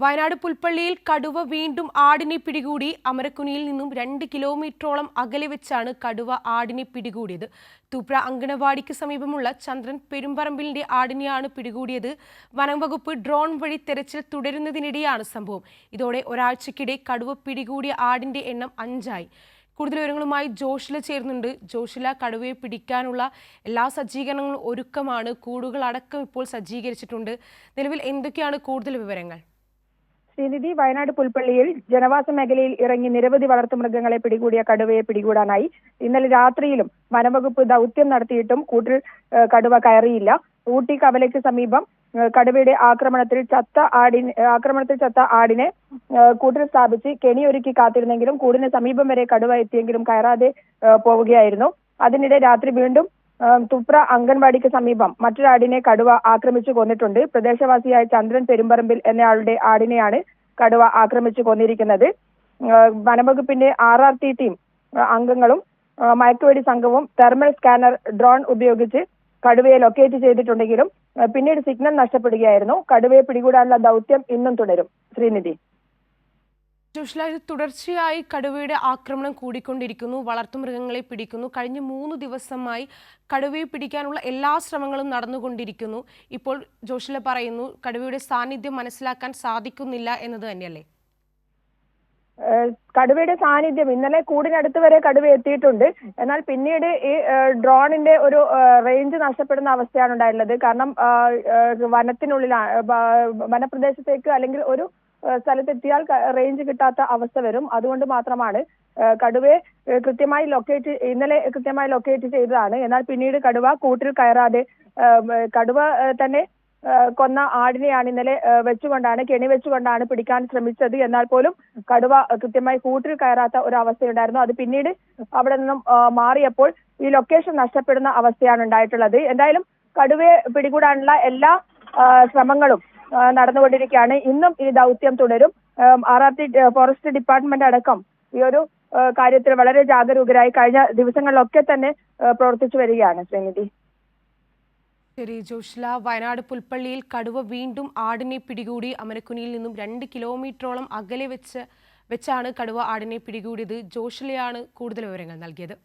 വയനാട് പുൽപ്പള്ളിയിൽ കടുവ വീണ്ടും ആടിനെ പിടികൂടി. അമരക്കുനിയിൽ നിന്നും 2 കിലോമീറ്ററോളം അകലെ വെച്ചാണ് കടുവ ആടിനെ പിടികൂടിയത്. തൂപ്ര അങ്കണവാടിക്ക് സമീപമുള്ള ചന്ദ്രൻ പെരുമ്പറമ്പിലിന്റെ ആടിനെയാണ് പിടികൂടിയത്. വനംവകുപ്പ് ഡ്രോൺ വഴി തെരച്ചിൽ തുടരുന്നതിനിടെയാണ് സംഭവം. ഇതോടെ ഒരാഴ്ചക്കിടെ കടുവ പിടികൂടിയ ആടിന്റെ എണ്ണം 5 ആയി. കൂടുതൽ വിവരങ്ങളുമായി ജോഷില ചേരുന്നുണ്ട്. ജോഷില, കടുവയെ പിടിക്കാനുള്ള എല്ലാ സജ്ജീകരണങ്ങളും ഒരുക്കമാണ്. കൂടുകളടക്കം ഇപ്പോൾ സജ്ജീകരിച്ചിട്ടുണ്ട്. നിലവിൽ എന്തൊക്കെയാണ് കൂടുതൽ വിവരങ്ങൾ? ശ്രീനിധി, വയനാട് പുൽപ്പള്ളിയിൽ ജനവാസ മേഖലയിൽ ഇറങ്ങി നിരവധി വളർത്തുമൃഗങ്ങളെ പിടികൂടിയ കടുവയെ പിടികൂടാനായി ഇന്നലെ രാത്രിയിലും വനംവകുപ്പ് ദൗത്യം നടത്തിയിട്ടും കൂട്ടിൽ കടുവ കയറിയില്ല. ഊട്ടി കവലയ്ക്ക് സമീപം കടുവയുടെ ആക്രമണത്തിൽ ചത്ത ആടിനെ കൂട്ടിൽ സ്ഥാപിച്ച് കെണിയൊരുക്കി കാത്തിരുന്നെങ്കിലും കൂടിന് സമീപം വരെ കടുവ എത്തിയെങ്കിലും കയറാതെ പോവുകയായിരുന്നു. അതിനിടെ രാത്രി വീണ്ടും തുപ്ര അംഗൻവാടിക്ക് സമീപം മറ്റൊരാടിനെ കടുവ ആക്രമിച്ചു കൊന്നിട്ടുണ്ട്. പ്രദേശവാസിയായ ചന്ദ്രൻ പെരുമ്പറമ്പിൽ എന്നയാളുടെ ആടിനെയാണ് കടുവ ആക്രമിച്ചു കൊന്നിരിക്കുന്നത്. വനംവകുപ്പിന്റെ RRT ടീം അംഗങ്ങളും മയക്കുവെടി സംഘവും തെർമൽ സ്കാനർ ഡ്രോൺ ഉപയോഗിച്ച് കടുവയെ ലൊക്കേറ്റ് ചെയ്തിട്ടുണ്ടെങ്കിലും പിന്നീട് സിഗ്നൽ നഷ്ടപ്പെടുകയായിരുന്നു. കടുവയെ പിടികൂടാനുള്ള ദൗത്യം ഇന്നും തുടരും. ശ്രീനിധി, ജോഷില, ഇത് തുടർച്ചയായി കടുവയുടെ ആക്രമണം കൂടിക്കൊണ്ടിരിക്കുന്നു. വളർത്തുമൃഗങ്ങളെ പിടിക്കുന്നു. കഴിഞ്ഞ 3 ദിവസമായി കടുവയെ പിടിക്കാനുള്ള എല്ലാ ശ്രമങ്ങളും നടന്നുകൊണ്ടിരിക്കുന്നു. ഇപ്പോൾ ജോഷില പറയുന്നു കടുവയുടെ സാന്നിധ്യം മനസ്സിലാക്കാൻ സാധിക്കുന്നില്ല എന്നത് തന്നെയല്ലേ? കടുവയുടെ സാന്നിധ്യം ഇന്നലെ കൂടിനടുത്ത് വരെ കടുവ എത്തിയിട്ടുണ്ട്. എന്നാൽ പിന്നീട് ഈ ഡ്രോണിന്റെ ഒരു റേഞ്ച് നഷ്ടപ്പെടുന്ന അവസ്ഥയാണ് ഉണ്ടായിട്ടുള്ളത്. കാരണം വനപ്രദേശത്തേക്ക് അല്ലെങ്കിൽ ഒരു സ്ഥലത്തെത്തിയാൽ റേഞ്ച് കിട്ടാത്ത അവസ്ഥ വരും. അതുകൊണ്ട് മാത്രമാണ് കടുവയെ ഇന്നലെ കൃത്യമായി ലൊക്കേറ്റ് ചെയ്തതാണ്. എന്നാൽ പിന്നീട് കടുവ കൂട്ടിൽ കയറാതെ കടുവ തന്നെ കൊന്ന ആടിനെയാണ് ഇന്നലെ കെണി വെച്ചുകൊണ്ടാണ് പിടിക്കാൻ ശ്രമിച്ചത്. എന്നാൽ പോലും കടുവ കൃത്യമായി കൂട്ടിൽ കയറാത്ത ഒരു അവസ്ഥയുണ്ടായിരുന്നു. അത് പിന്നീട് അവിടെ നിന്നും മാറിയപ്പോൾ ഈ ലൊക്കേഷൻ നഷ്ടപ്പെടുന്ന അവസ്ഥയാണ് ഉണ്ടായിട്ടുള്ളത്. എന്തായാലും കടുവയെ പിടികൂടാനുള്ള എല്ലാ ശ്രമങ്ങളും നടന്നുകൊണ്ടിരിക്കുകയാണ്. ഇന്നും ഈ ദൗത്യം തുടരും. RRT ഫോറസ്റ്റ് ഡിപ്പാർട്ട്മെന്റ് അടക്കം ഈ ഒരു കാര്യത്തിൽ വളരെ ജാഗരൂകരായി കഴിഞ്ഞ ദിവസങ്ങളിലൊക്കെ തന്നെ പ്രവർത്തിച്ചു വരികയാണ്. ശ്രീനിധി, ശരി ജോഷില, വയനാട് പുൽപ്പള്ളിയിൽ കടുവ വീണ്ടും ആടിനെ പിടികൂടി. അമരക്കുനിയിൽ നിന്നും 2 കിലോമീറ്ററോളം അകലെ വെച്ചാണ് കടുവ ആടിനെ പിടികൂടിയത്. ജോഷിലയാണ് കൂടുതൽ വിവരങ്ങൾ നൽകിയത്.